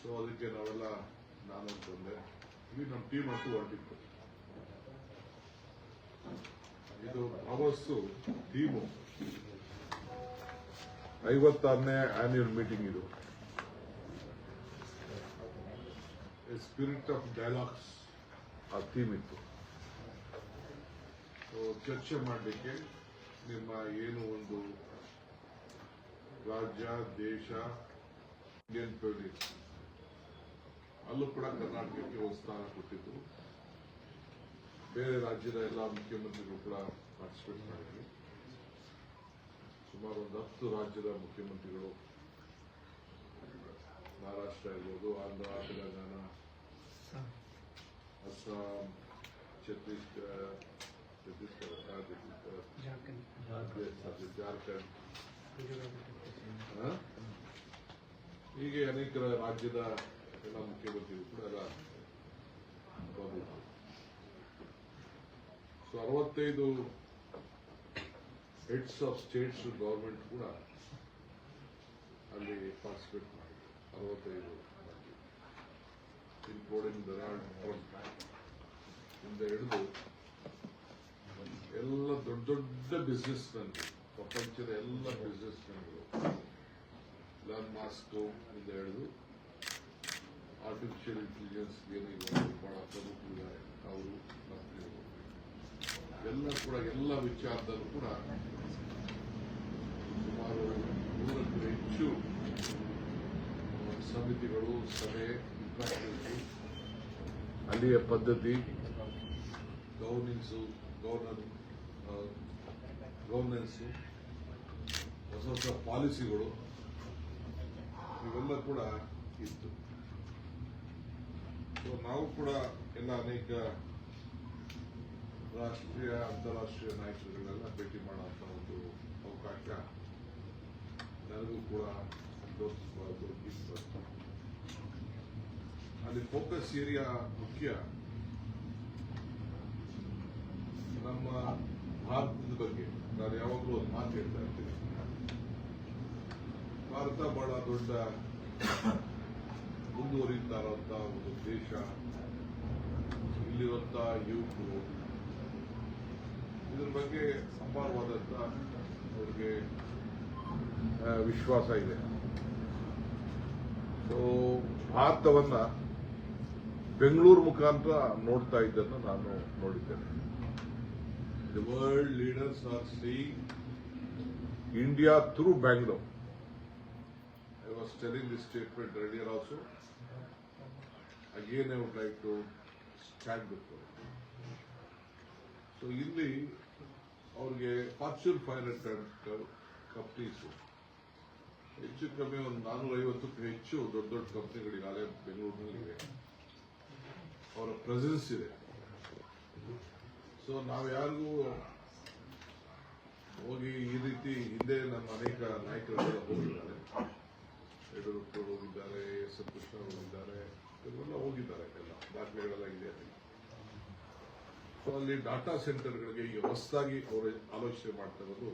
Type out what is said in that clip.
So ಅದಕ್ಕೆ ನಾವೆಲ್ಲ ನಾನು ಅಂತಂದೆ ಇಲ್ಲಿ ನಮ್ಮ ಟೀಮ್ ಅಂತೂ ಹೊರಟಿತ್ತು. ಇದು ಅವಸ್ಸು ಟೀಮು 56ನೇ ಆನ್ಯುವಲ್ ಮೀಟಿಂಗ್. ಇದು ಸ್ಪಿರಿಟ್ ಆಫ್ ಡೈಲಾಗ್ಸ್ ಆ ಥೀಮ್ ಇತ್ತು. ಸೊ ಚರ್ಚೆ ಮಾಡಲಿಕ್ಕೆ ನಿಮ್ಮ ಏನು ಒಂದು ರಾಜ್ಯ ದೇಶ ಇಂಡಿಯನ್ ಪೊಲಿಟಿಕ್ಸ್ ಅಲ್ಲೂ ಕೂಡ ಕರ್ನಾಟಕಕ್ಕೆ ಒಂದು ಸ್ಥಾನ ಕೊಟ್ಟಿದ್ದು. ಬೇರೆ ರಾಜ್ಯದ ಎಲ್ಲ ಮುಖ್ಯಮಂತ್ರಿಗಳು ಕೂಡ ಪಾರ್ಟಿಸಿಪೇಟ್ ಮಾಡಿದ್ರು. ಸುಮಾರು ಒಂದು 10 ರಾಜ್ಯದ ಮುಖ್ಯಮಂತ್ರಿಗಳು, ಮಹಾರಾಷ್ಟ್ರ ಇರ್ಬೋದು, ಆಂಧ್ರ, ತೆಲಂಗಾಣ, ಅಸ್ಸಾಂ, ಜಾರ್ಖಂಡ್, ಹೀಗೆ ಅನೇಕ ರಾಜ್ಯದ ಎಲ್ಲ ಮುಖ್ಯಮಂತ್ರಿಗಳು ಕೂಡ ಎಲ್ಲ ಬಂದಿದ್ರು. So 65 heads of States government ಕೂಡ ಅಲ್ಲಿ ಪಾರ್ಟಿಸಿಪೇಟ್ ಮಾಡಿದ್ರು. 65 ಇನ್ಕ್ಲೂಡಿಂಗ್ ಡೊನಾಲ್ಡ್ ಟ್ರಂಪ್ ಇಂದ ಹಿಡಿದು ಎಲ್ಲ ದೊಡ್ಡ ದೊಡ್ಡ ಬಿಸ್ನೆಸ್ ಮ್ಯಾನ್ಗಳು, ಪ್ರಪಂಚದ ಎಲ್ಲ ಬಿಸ್ನೆಸ್ ಮ್ಯಾನ್ಗಳು, ಇಲಾನ್ ಮಾಸ್ಕ್ ಇಂದ ಹಿಡಿದು ಆರ್ಟಿಫಿಷಿಯಲ್ ಇಂಟೆಲಿಜೆನ್ಸ್ ಏನಿದೆ ಬಹಳ ಪ್ರಮುಖರಿದ್ದಾರೆ ಅವರು ಕಂಪನಿಗಳು ಎಲ್ಲ ಕೂಡ ಎಲ್ಲ ವಿಚಾರದಲ್ಲೂ ಕೂಡ ಸುಮಾರು 100ಕ್ಕೂ ಹೆಚ್ಚು ಸಮಿತಿಗಳು, ಸಭೆ, ಅಲ್ಲಿಯ ಪದ್ಧತಿ, ಗವರ್ನೆನ್ಸು, ಹೊಸ ಹೊಸ ಪಾಲಿಸಿಗಳು ಇವೆಲ್ಲ ಕೂಡ ಇತ್ತು. ಸೊ ನಾವು ಕೂಡ ಎಲ್ಲ ಅನೇಕ ರಾಷ್ಟ್ರೀಯ ಅಂತಾರಾಷ್ಟ್ರೀಯ ನಾಯಕರುಗಳೆಲ್ಲ ಭೇಟಿ ಮಾಡುವಂತ ಒಂದು ಅವಕಾಶ ನನಗೂ ಕೂಡ ದೊರಕಿತ್ತು. ಅಲ್ಲಿ ಫೋಕಸ್ ಏರಿಯಾ ಮುಖ್ಯ ನಮ್ಮ ಭಾರತದ ಬಗ್ಗೆ ನಾನು ಯಾವಾಗಲೂ ಒಂದು ಮಾತು ಹೇಳ್ತಾ ಇರ್ತೀನಿ. ಭಾರತ ಬಹಳ ದೊಡ್ಡ ಮುಂದುವರಿತಾ ಇರುವಂತ ಒಂದು ದೇಶ. ಇಲ್ಲಿರುವಂತ ಯುವಕರು ಇದ್ರ ಬಗ್ಗೆ ಅಪಾರವಾದಂತ ಅವರಿಗೆ ವಿಶ್ವಾಸ ಇದೆ. ಸೊ ಭಾರತವನ್ನ ಬೆಂಗಳೂರು ಮುಖಾಂತರ ನೋಡ್ತಾ ಇದ್ದನ್ನು ನಾನು ನೋಡಿದ್ದೇನೆ. The world leaders are seeing India through Bangalore. I was telling this statement earlier also. Again, I would like to stand before it. So, ಇಲ್ಲಿ ಅವ್ರಿಗೆ ಫಾರ್ಚೂನ್ 500 ಕಂಪ್ನೀಸ್ ಹೆಚ್ಚು ಕಮ್ಮಿ ಒಂದು 450ಕ್ಕೂ ಹೆಚ್ಚು ದೊಡ್ಡ ದೊಡ್ಡ ಕಂಪ್ನಿಗಳಿಗಾಗಲೇ ಬೆಂಗಳೂರಿನಲ್ಲಿವೆ. ಅವರ ಪ್ರೆಸೆನ್ಸ್ ಇದೆ. ಸೊ ನಾವು ಯಾರಿಗೂ ಹೋಗಿ ಈ ರೀತಿ ಹಿಂದೆ ನಮ್ಮ ಅನೇಕ ನಾಯಕರುಗಳು ಹೋಗಿದ್ದಾರೆ. ಯಡಿಯೂರಪ್ಪರು ಹೋಗಿದ್ದಾರೆ, ಎಸ್ ಎಂ ಕೃಷ್ಣ ಹೋಗಿದ್ದಾರೆ, ಇವರೆಲ್ಲ ಹೋಗಿದ್ದಾರೆ. ಎಲ್ಲ ದಾಖಲೆಗಳೆಲ್ಲ ಇದೆ. ಸೊ ಅಲ್ಲಿ ಡಾಟಾ ಸೆಂಟರ್ಗಳಿಗೆ ಈಗ ಹೊಸದಾಗಿ ಅವರು ಆಲೋಚನೆ ಮಾಡ್ತಾ ಇರೋದು